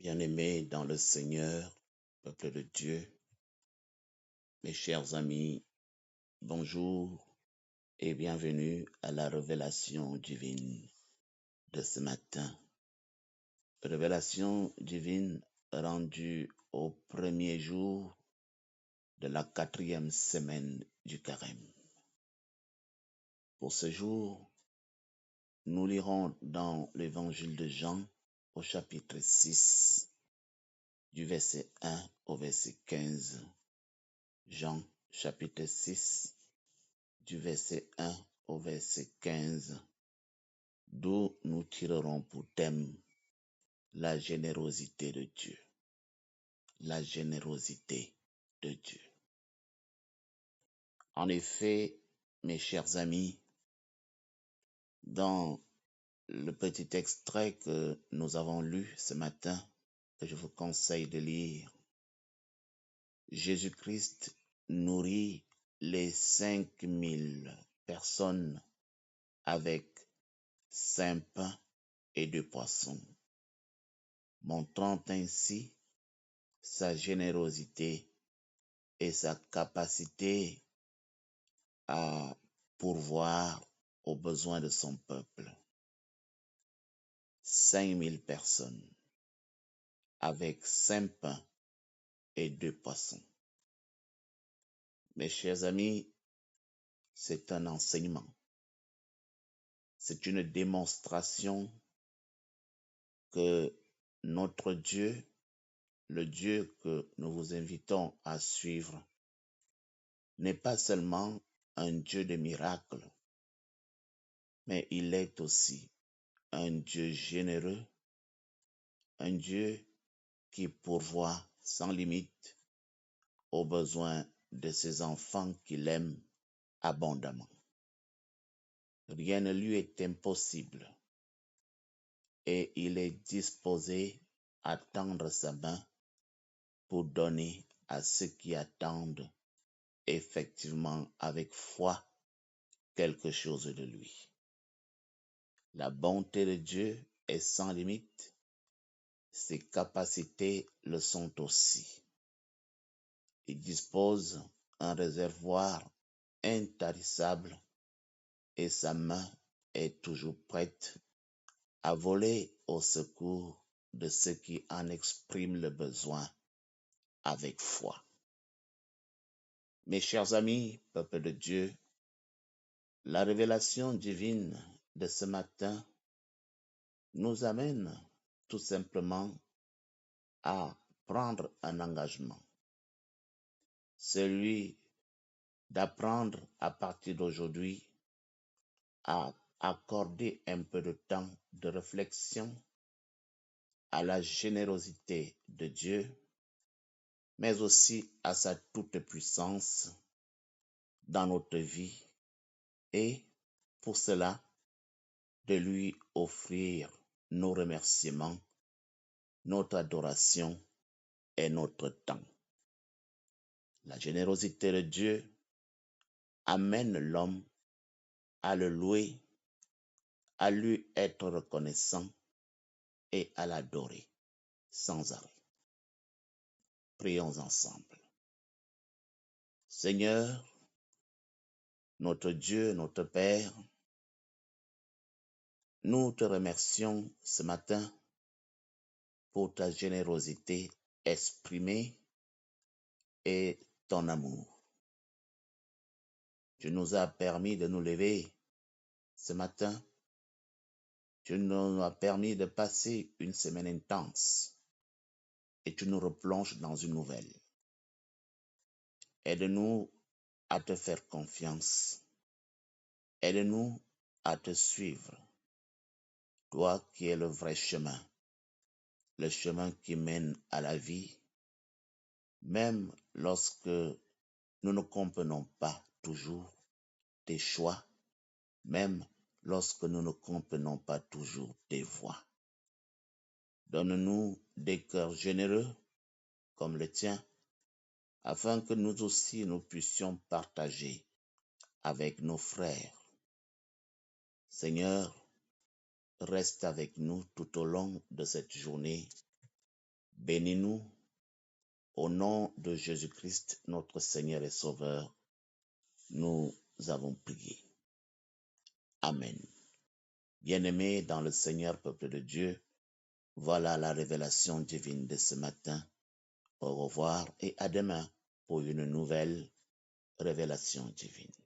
Bien-aimés dans le Seigneur, peuple de Dieu, mes chers amis, bonjour et bienvenue à la révélation divine de ce matin. Révélation divine rendue au premier jour de la 4e semaine du Carême. Pour ce jour, nous lirons dans l'évangile de Jean au chapitre 6, du verset 1 au verset 15. Jean chapitre 6, du verset 1 au verset 15, d'où nous tirerons pour thème la générosité de Dieu. La générosité de Dieu. En effet, mes chers amis, dans le petit extrait que nous avons lu ce matin, que je vous conseille de lire, Jésus-Christ nourrit les 5000 personnes avec 5 pains et 2 poissons, montrant ainsi sa générosité et sa capacité à pourvoir aux besoins de son peuple. 5000 personnes avec 5 pains et 2 poissons. Mes chers amis, c'est un enseignement. C'est une démonstration que notre Dieu, le Dieu que nous vous invitons à suivre, n'est pas seulement un Dieu de miracles, mais il est aussi un Dieu généreux, un Dieu qui pourvoit sans limite aux besoins de ses enfants qu'il aime abondamment. Rien ne lui est impossible et il est disposé à tendre sa main pour donner à ceux qui attendent effectivement avec foi quelque chose de lui. La bonté de Dieu est sans limite, ses capacités le sont aussi. Il dispose un réservoir intarissable et sa main est toujours prête à voler au secours de ceux qui en expriment le besoin avec foi. Mes chers amis, peuple de Dieu, la révélation divine de ce matin nous amène tout simplement à prendre un engagement, celui d'apprendre à partir d'aujourd'hui à accorder un peu de temps de réflexion à la générosité de Dieu, mais aussi à sa toute-puissance dans notre vie et pour cela de lui offrir nos remerciements, notre adoration et notre temps. La générosité de Dieu amène l'homme à le louer, à lui être reconnaissant et à l'adorer sans arrêt. Prions ensemble. Seigneur, notre Dieu, notre Père, nous te remercions ce matin pour ta générosité exprimée et ton amour. Tu nous as permis de nous lever ce matin. Tu nous as permis de passer une semaine intense et tu nous replonges dans une nouvelle. Aide-nous à te faire confiance. Aide-nous à te suivre. Toi qui es le vrai chemin, le chemin qui mène à la vie, même lorsque nous ne comprenons pas toujours tes choix, même lorsque nous ne comprenons pas toujours tes voies. Donne-nous des cœurs généreux comme le tien, afin que nous aussi nous puissions partager avec nos frères. Seigneur, reste avec nous tout au long de cette journée Bénis-nous au nom de Jésus-Christ, notre Seigneur et Sauveur. Nous avons prié. Amen. Bien-aimés dans le Seigneur, peuple de Dieu, voilà la révélation divine de ce matin. Au revoir et à demain pour une nouvelle révélation divine.